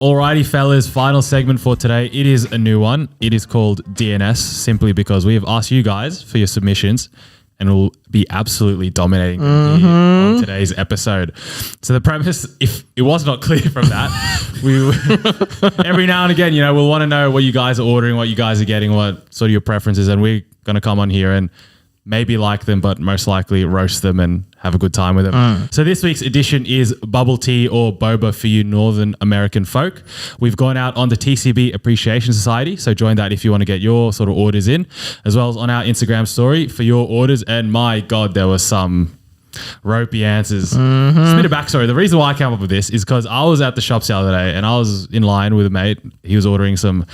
Alrighty, fellas, final segment for today. It is a new one. It is called DNS, simply because we have asked you guys for your submissions and we'll be absolutely dominating them here on today's episode. So the premise, if it was not clear from that, every now and again, we'll want to know what you guys are ordering, what you guys are getting, what sort of your preferences, and we're going to come on here and maybe like them, but most likely roast them and have a good time with them. So this week's edition is bubble tea or boba for you Northern American folk. We've gone out on the TCB Appreciation Society, so join that if you want to get your sort of orders in, as well as on our Instagram story for your orders. And my God, there were some ropey answers. Just a bit of backstory. The reason why I came up with this is because I was at the shops the other day and I was in line with a mate. He was ordering some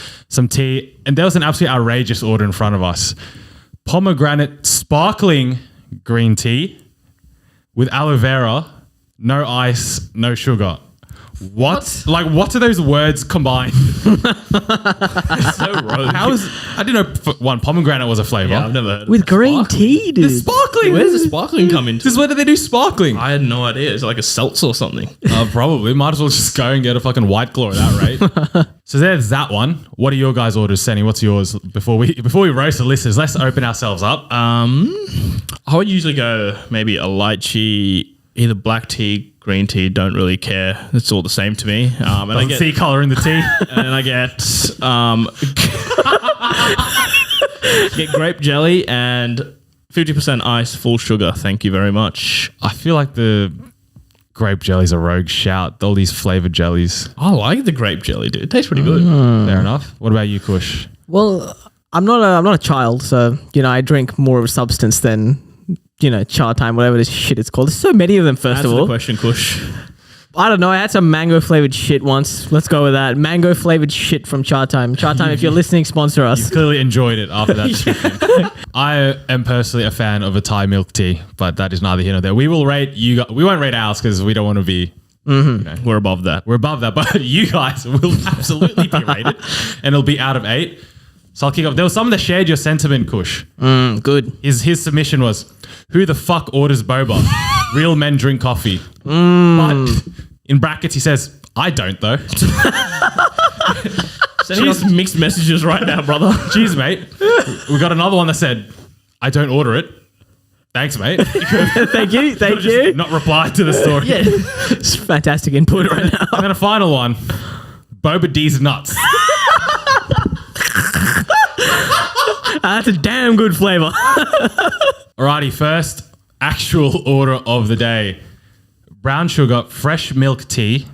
tea and there was an absolutely outrageous order in front of us. Pomegranate sparkling green tea with aloe vera, no ice, no sugar. What? Like, what are those words combined? So rogue. I didn't know one pomegranate was a flavor. Yeah, I've never heard of With green tea, dude. The sparkling. Where does the sparkling come into? Just where do they do sparkling? I had no idea. Is it like a seltzer or something? Probably. Might as well just go and get a fucking White Claw at that rate. So there's that one. What are your guys' orders, Senny? What's yours? Before we roast the listeners, let's open ourselves up. I would usually go maybe a lychee, either black tea, green tea. Don't really care. It's all the same to me. And I Doesn't get see colour in the tea. and I get grape jelly and 50% ice, full sugar. Thank you very much. I feel like the grape jelly's a rogue shout. All these flavoured jellies. I like the grape jelly, dude. It tastes pretty good. Fair enough. What about you, Kush? Well, I'm not a child, so I drink more of a substance than Cha Time, whatever this shit it's called. There's so many of them. First Answer of the all, question, Kush. I don't know. I had some mango flavored shit once. Let's go with that. Mango flavored shit from Cha Time. Cha Time, if you're listening, sponsor us. Clearly enjoyed it after that description. I am personally a fan of a Thai milk tea, but that is neither here nor there. We will rate you guys. We won't rate ours because we don't want to be. We're above that. We're above that, but you guys will absolutely be rated, and it'll be out of 8. So I'll kick off. There was someone that shared your sentiment, Kush. Good. His submission was, "Who the fuck orders boba? Real men drink coffee." But in brackets, he says, "I don't though." Sending us mixed messages right now, brother. Cheers, mate. We got another one that said, "I don't order it." Thanks, mate. Thank you. Thank Just you. not replied to the story. Yeah. It's fantastic input right now. And then a final one. Boba D's nuts. That's a damn good flavor. Alrighty, first actual order of the day. Brown sugar fresh milk tea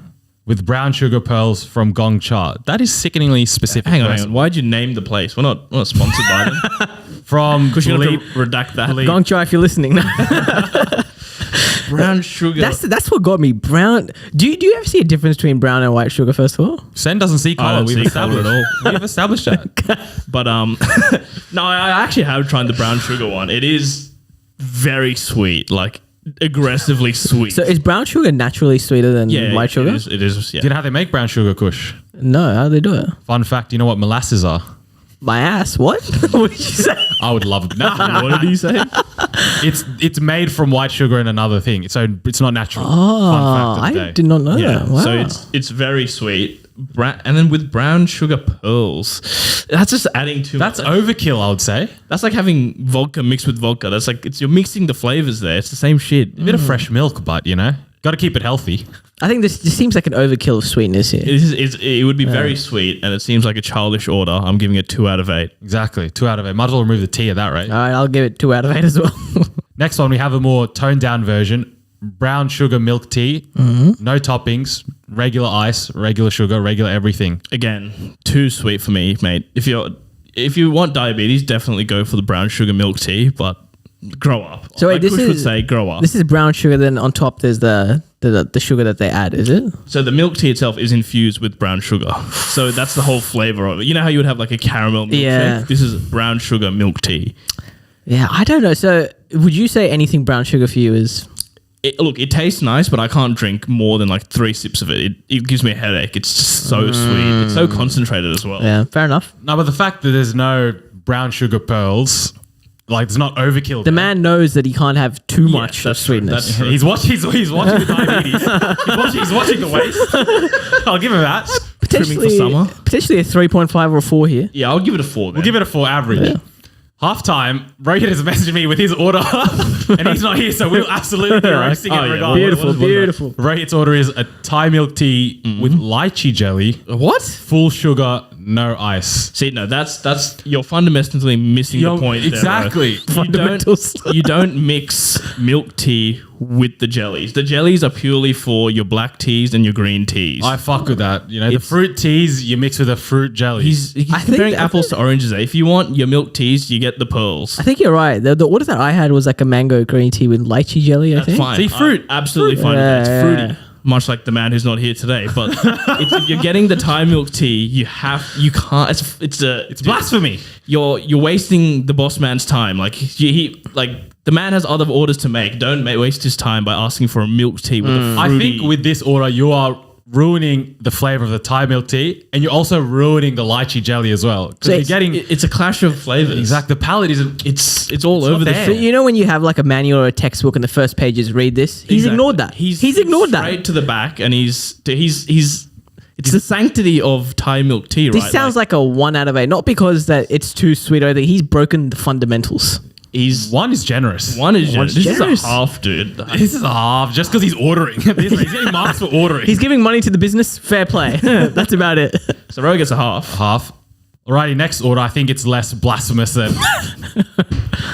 with brown sugar pearls from Gong Cha. That is sickeningly specific. Hang on. Why'd you name the place? We're not sponsored by them. From Because you're going to redact that. Gong Cha, if you're listening. Brown sugar. That's what got me. Brown. Do you ever see a difference between brown and white sugar? First of all, Sen doesn't see I color. don't We've see colour established at all. We've established that. But no, I actually have tried the brown sugar one. It is very sweet, like aggressively sweet. so is brown sugar naturally sweeter than white sugar? It is. Yeah. Do you know how they make brown sugar, Kush? No, how do they do it? Fun fact, you know what molasses are? My ass. What? What did you say? I would love it. No, What did he say? it's made from white sugar and another thing. So it's not natural. Oh, Fun fact of the I day. did not know that. Wow. So it's very sweet. And then with brown sugar pearls, that's just adding too That's much. overkill, I would say. That's like having vodka mixed with vodka. That's like you're mixing the flavors there. It's the same shit. A bit of fresh milk, but got to keep it healthy. I think this just seems like an overkill of sweetness here. It would be very sweet, and it seems like a childish order. I'm giving it 2 out of 8. Exactly. 2 out of 8. Might as well remove the tea at that rate. All right, I'll give it 2 out of 8 as well. Next one, we have a more toned down version. Brown sugar milk tea. No toppings. Regular ice. Regular sugar. Regular everything. Again, too sweet for me, mate. If you want diabetes, definitely go for the brown sugar milk tea, but grow up. So wait, Like this Kush would is- say grow up. This is brown sugar. Then on top, there's the sugar that they add. Is it? So the milk tea itself is infused with brown sugar. So that's the whole flavor of it. You know how you would have like a caramel milkshake? Yeah. This is brown sugar milk tea. Yeah, I don't know. So would you say anything brown sugar for you is? Look, it tastes nice, but I can't drink more than like 3 sips of it. It gives me a headache. It's just so sweet. It's so concentrated as well. Yeah, fair enough. No, but the fact that there's no brown sugar pearls, like there's not overkill. The man knows that he can't have too much of that's true. sweetness. That's true. He's watching the diabetes. He's watching the waist. I'll give him that. trimming for summer. Potentially a 3.5 or a 4 here. Yeah, I'll give it a 4. We'll give it a 4 average. Half time, Rohit has messaged me with his order, and he's not here, so we'll absolutely be roasting it regardless. Beautiful, beautiful. Rohit's order is a Thai milk tea with lychee jelly, What? full sugar, no ice. See, no, that's you're fundamentally missing the point. Exactly. You don't mix milk tea with the jellies. The jellies are purely for your black teas and your green teas. I fuck with that. You know, the fruit teas you mix with the fruit jelly. He's comparing apples to oranges. If you want your milk teas, you get the pearls. I think you're right. The order that I had was like a mango green tea with lychee jelly, I think. Fine. See, fruit. I'm absolutely fine with that. It's fruity. Much like the man who's not here today, but if you're getting the Thai milk tea, you can't. It's blasphemy. You're wasting the boss man's time. Like the man has other orders to make. Don't waste his time by asking for a milk tea with a fruity. I think with this order, you are ruining the flavor of the Thai milk tea, and you're also ruining the lychee jelly as well. Because So you're getting it's a clash of flavors. exactly the palate isn't. It's all over the there. So you know when you have like a manual or a textbook and the first page is read this? He's ignored that. He's ignored that. Straight to the back, and he's it's the sanctity of Thai milk tea, right? This sounds like a 1 out of 8. Not because that it's too sweet or anything. He's broken the fundamentals. One is generous. One is One's this generous. is a half, dude. This is a half just because he's ordering. He's getting marks for ordering. He's giving money to the business. Fair play. That's about it. So Ro gets a half. half. Alrighty, next order. I think it's less blasphemous than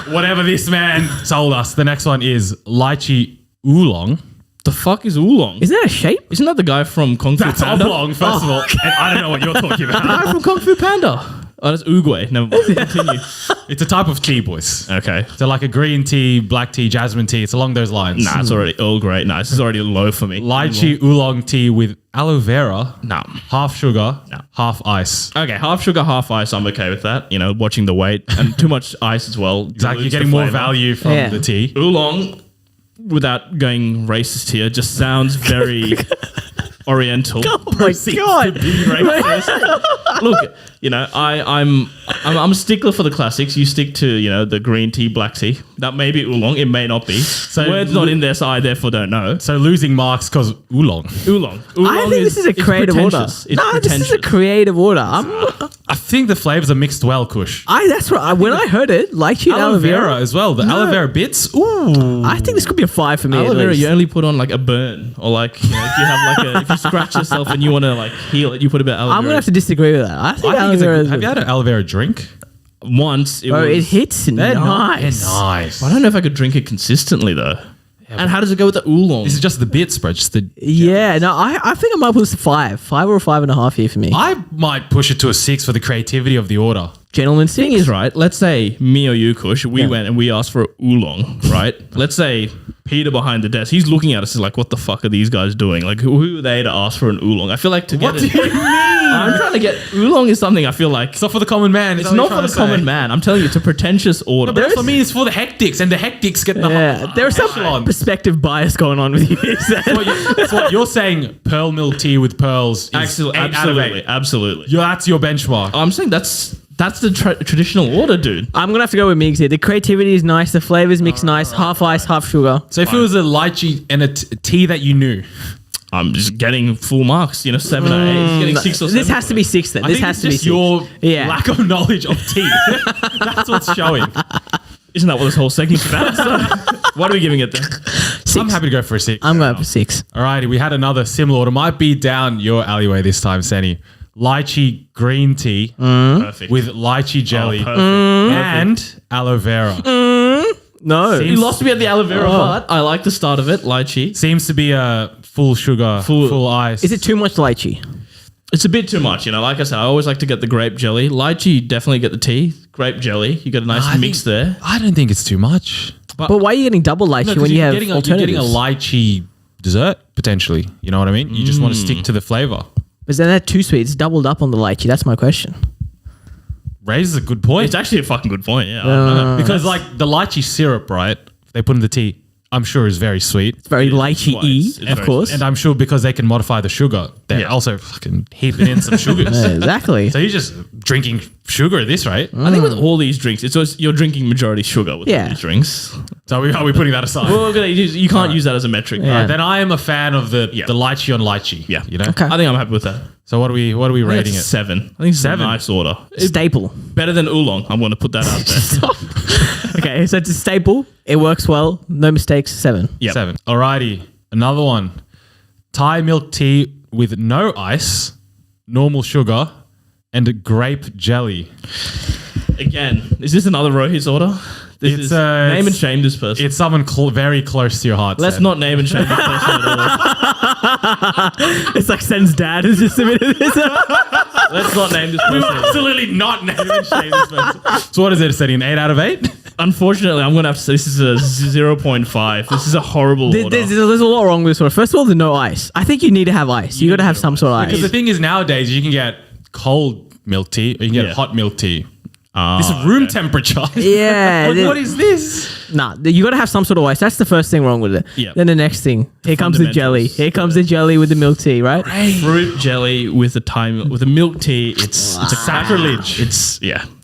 whatever this man told us. The next one is lychee oolong. The fuck is oolong? Isn't that a shape? Isn't that the guy from Kung Fu That's Panda? oblong, first of all. And I don't know what you're talking The about. guy from Kung Fu Panda. Oh, that's Uruguay. Never mind. Continue. It's a type of tea, boys. Okay. So like a green tea, black tea, jasmine tea. It's along those lines. Nah, it's already Earl Grey. Nah, this is already low for me. Lychee oolong tea with aloe vera, No. half sugar, No. half ice. Okay, half sugar, half ice. I'm okay with that. You know, watching the weight and too much ice as well. Exactly. You're dilutes the getting more flavor. value from Yeah. the tea. Oolong, without going racist here, just sounds very oriental. Oh my God. Look, you know, I'm a stickler for the classics. You stick to, you know, the green tea, black tea. That may be oolong. It may not be. So- Words not in there, so I therefore don't know. So losing marks because oolong. Oolong. I think this is a it's creative order. pretentious. It's No, this is a pretentious. creative order. I think the flavors are mixed well, Kush. That's right. When I heard it, lychee and Aloe vera as well. The aloe vera bits. Ooh. I think this could be a 5 for me. Aloe at vera, least. you only put on like a burn, or like, you know, if you have like if you scratch yourself and you want to like heal it, you put a bit of aloe I'm vera. gonna have to disagree with that. I think I aloe think it's vera is have you had an aloe vera drink? Once it Bro, it was. hits They're nice. nice. I don't know if I could drink it consistently though. And how does it go with the oolong? This is just the bits, bro. Just the. Yeah, no, I think I might put this to 5 or a 5.5 here for me. I might push it to a 6 for the creativity of the order. Gentlemen, thing is, right, let's say me or you, Kush, we went and we asked for a oolong, right? Let's say Peter behind the desk, he's looking at us, he's like, what the fuck are these guys doing? Like, who are they to ask for an oolong? I feel like to get What it. do you mean? I'm trying to get oolong is something I feel like It's not for the common man. it's not for the common man. I'm telling you, it's a pretentious order. But for me, it's for the hectics, and the hectics get the. yeah, there's some echelon. perspective bias going on with you. That's what you're saying. Pearl milk tea with pearls. Is Absolutely, 8 out of 8. absolutely, absolutely. That's your benchmark. I'm saying that's the traditional order, dude. I'm gonna have to go with Migs here. The creativity is nice. The flavors mix nice. Half ice, half sugar. So if it was a lychee and a tea that you knew, I'm just getting full marks, you know, 7 or 8. He's getting 6 or 7. This has to be 6 then. I This think has it's to be just 6. your Yeah. lack of knowledge of tea. That's what's showing. Isn't that what this whole segment's about? So, what are we giving it then? 6. I'm happy to go for a 6. I'm going for 6. Alrighty, we had another similar order. Might be down your alleyway this time, Senny. Lychee green tea Perfect. with lychee jelly perfect. and aloe vera. No. You lost me at the aloe vera part. I like the start of it, lychee. Seems to be a full sugar, full ice. Is it too much lychee? It's a bit too much, you know. Like I said, I always like to get the grape jelly. Lychee, definitely get the tea. Grape jelly, you got a nice mix there. I don't think it's too much. But why are you getting double lychee No, 'cause when you you're have getting you're alternatives? getting a lychee dessert potentially. You know what I mean? You just want to stick to the flavor. But then that too sweet. It's doubled up on the lychee. That's my question. Raises a good point It's actually a fucking good point, yeah. because like the lychee syrup, right? They put in the tea. I'm sure is very sweet. It's very It is lychee-y, twice. It's of very course. And I'm sure because they can modify the sugar, they're Yeah. also fucking heaping in some sugars. Yeah, exactly. So you're just drinking sugar at this rate. I think with all these drinks, it's always, you're drinking majority sugar with Yeah. all these drinks. So are we putting that aside? Well, you can't use that as a metric. Yeah. Then I am a fan of the lychee on lychee. Yeah. You know? Okay. I think I'm happy with that. So what are we I think rating it's it? 7. I think it's 7. a nice order. It's Staple. better than oolong. I'm going to put that out there. Okay, so it's a staple. It works well. No mistakes. 7. Yep. 7. Alrighty. Another one. Thai milk tea with no ice, normal sugar, and grape jelly. Again, is this another Rohit's order? This It's, is uh, name and it's- shame this person. It's someone very close to your heart. Let's Sam. not name and shame this person at all. It's like Sen's dad has just submitted this. Let's not name this person. Absolutely not name and shame this person. So what is it? Setting an 8 out of 8? Unfortunately, I'm going to have to say this is a 0.5. This is a horrible order. There's a lot wrong with this one. First of all, the no ice. I think you need to have ice. You got to have some sort of Because the ice. thing is, nowadays you can get cold milk tea or you can get Yeah. hot milk tea. Ah, This is room temperature. Yeah. What is this? Nah, you got to have some sort of ice. That's the first thing wrong with it. Yeah. Then the next thing, here comes the jelly. fundamentals. Here comes the jelly with the milk tea, right? fruit jelly with a milk tea. It's a Sacrilege.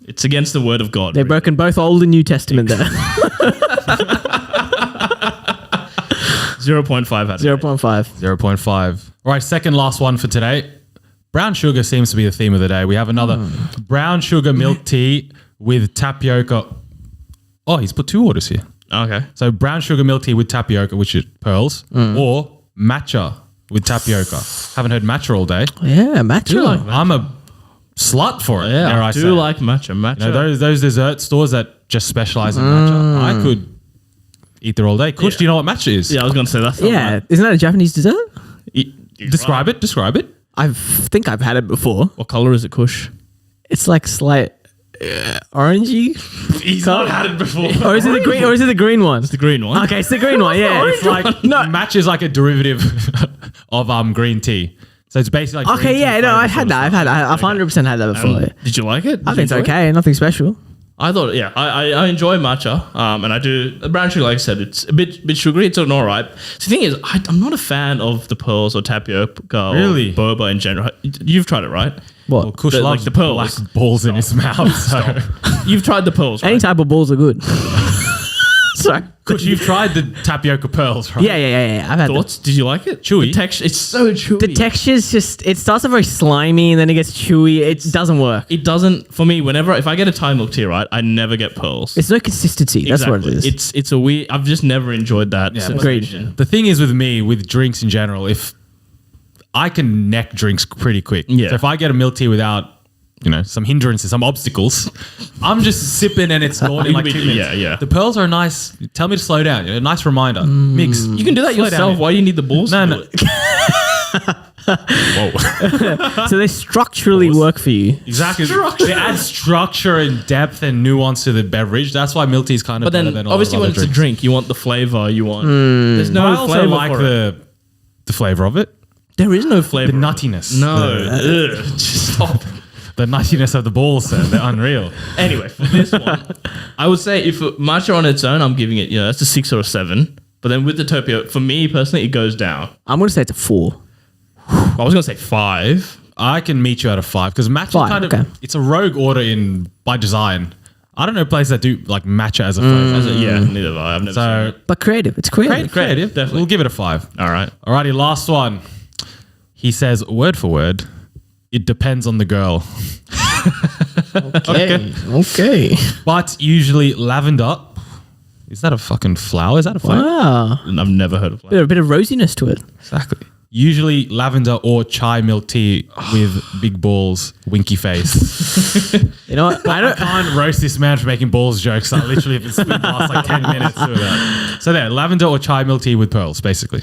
It's against the word of God. They've broken both Old and New Testament there. 0.5 out of 0.5. 0.5. All right, second last one for today. Brown sugar seems to be the theme of the day. We have another brown sugar milk tea with tapioca. Oh, he's put 2 orders here. 8. Okay. So brown sugar milk tea with tapioca, which is pearls, or matcha with tapioca. Haven't heard matcha all day. Yeah, matcha. I'm a slut for it. Yeah, dare I I do say. like matcha. Matcha. You know, those dessert stores that just specialize in matcha. I could eat there all day. Kush, do you know what matcha is? yeah, I was going to say that's not Yeah, isn't that a Japanese dessert? Describe it. Describe it. I think I've had it before. What color is it, Kush? It's like slight orangey, He's not had it before. or is it the green? Or is it the green one? The green one. Okay, it's the green one. Yeah, It's like matcha is like a derivative of green tea. So it's basically like green Okay, tea yeah, no, flavour I've had sort of that. stuff. I've 100% had that before. yeah. Did you like it? I Did think it's you enjoy it? okay. Nothing special. I thought, yeah, I enjoy matcha, and I do the brown sugar. Like I said, it's a bit sugary. It's all right. So the thing is, I'm not a fan of the pearls or tapioca Really? or boba in general. You've tried it, right? What? Well, Kush The- like loves the pearls. black balls in his mouth. So. You've tried the pearls, right? Any type of balls are good. Sorry. Kush, you've tried the tapioca pearls, right? Yeah. I've had them. Thoughts? Did you like it? Chewy? The texture, it's so chewy. The texture's just, it starts off very slimy and then it gets chewy. It doesn't work. It doesn't for me. If I get a Thai milk tea, right, I never get pearls. It's no consistency. That's what it is. It's a weird. I've just never enjoyed that. Yeah, Agreed. sensation. The thing is with me, with drinks in general, if I can neck drinks pretty quick. Yeah. So if I get a milk tea without, some hindrances, some obstacles, I'm just sipping and it's gone in like 2 minutes. Yeah. The pearls are nice. Tell me to slow down. A nice reminder. Mix. You can do that Slow down yourself. here. Why do you need the balls? No, to no. do it? Whoa. So they structurally work for you. Exactly. They add structure and depth and nuance to the beverage. That's why milk tea is kind of But better then, than all obviously, of when other it's a drinks. drink, you want the flavor. You want. There's no I also flavor like for it. the flavor of it. There is no flavor. The nuttiness. No. Ugh, just stop. The nuttiness of the balls, sir. They're unreal. Anyway, for this one, I would say if matcha on its own, I'm giving it, that's a 6 or a 7. But then with the tapioca, for me personally, it goes down. I'm going to say it's a 4. I was gonna say 5. I can meet you at a 5 because matcha 5, kind of okay. it's a rogue order by design. I don't know places that do like matcha as a flavor. Yeah, neither have I. I've never seen So it. But creative. It's creative. creative. definitely. We'll give it a 5. All right. Alrighty, last one. He says word for word, it depends on the girl. Okay. But usually lavender. Is that a fucking flower? Is that a flower? Wow. I've never heard of that. A bit of rosiness to it. Exactly. Usually lavender or chai milk tea with big balls, winky face. You know what? I can't roast this man for making balls jokes. I literally have been spent the last like 10 minutes doing that. So there, lavender or chai milk tea with pearls, basically.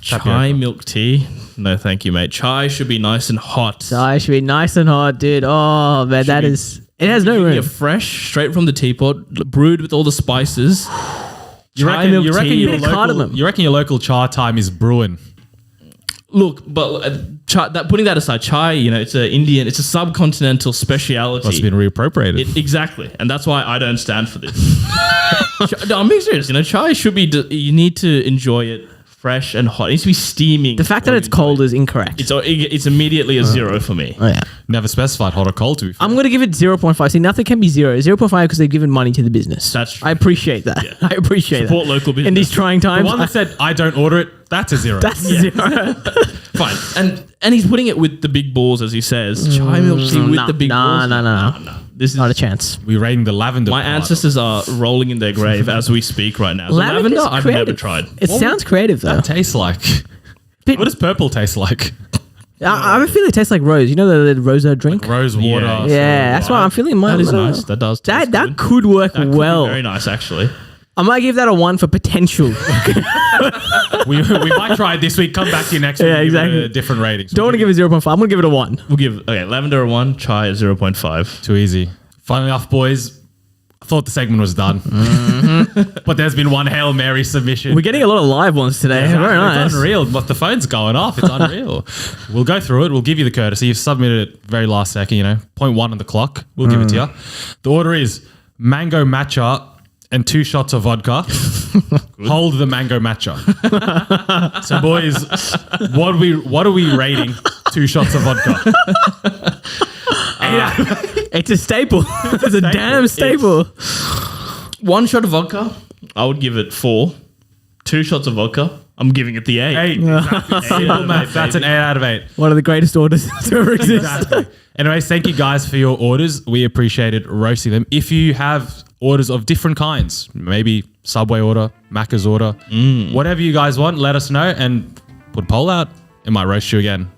Chai milk tea? No, thank you, mate. Chai should be nice and hot. So I should be nice and hot, dude. Oh, man, that is... It has no You're room. fresh, straight from the teapot, brewed with all the spices. You Chai reckon, milk you, reckon tea. your Bit of local, cardamom. you reckon your local chai time is brewing? Look, but putting that aside, chai, it's a Indian, it's a subcontinental speciality. It's been reappropriated. Exactly, and that's why I don't stand for this. No, I'm being serious. Chai should be. You need to enjoy it fresh and hot. It needs to be steaming. The fact that it's cold is incorrect. It's immediately a 0 for me. Oh, yeah. Never specified hot or cold, to be fair. I'm going to give it 0.5. See, nothing can be 0. 0.5 because they've given money to the business. That's true. I appreciate that. Yeah. I appreciate Support that. local business. In these trying The times. one that said, I don't order it, that's a 0. That's 0. Fine, and he's putting it with the big balls, as he says. Chai milk tea with the big balls. No. This is Not a chance. We're rating the lavender My part. ancestors are rolling in their grave as we speak right now. So lavender, is I've creative. never tried. It sounds creative though. What tastes like? Bit- What does purple taste like? I have a feeling it tastes like rose. You know the rosa drink? Rose water. Yeah. Yeah, that's what I'm feeling. That is nice. That does. taste That good. could work That could be well. very nice, actually. I might give that a 1 for potential. we might try it this week. Come back to you next week. Yeah, and give it exactly. a different rating. Don't want to give it 0.5. I'm going to give it a 1. We'll give lavender a 1, chai a 0.5. Too easy. Finally off, boys. I thought the segment was done. But there's been one Hail Mary submission. We're getting a lot of live ones today. Exactly. Very nice. It's unreal. But the phone's going off. It's unreal. We'll go through it. We'll give you the courtesy. You've submitted it very last second, 0.1 on the clock. We'll give it to you. The order is mango matcha and 2 shots of vodka. Hold the mango matcha. So, boys, what are we rating 2 shots of vodka? It's a staple. It's a damn staple. 1 shot of vodka, I would give it 4. 2 shots of vodka, I'm giving it the 8. 8. Exactly. Simple math. That's an 8 out of 8. One of the greatest orders to ever exist. Exactly. Anyways, thank you guys for your orders. We appreciated roasting them. If you have orders of different kinds, maybe Subway order, Macca's order, whatever you guys want, let us know and put a poll out. It might roast you again.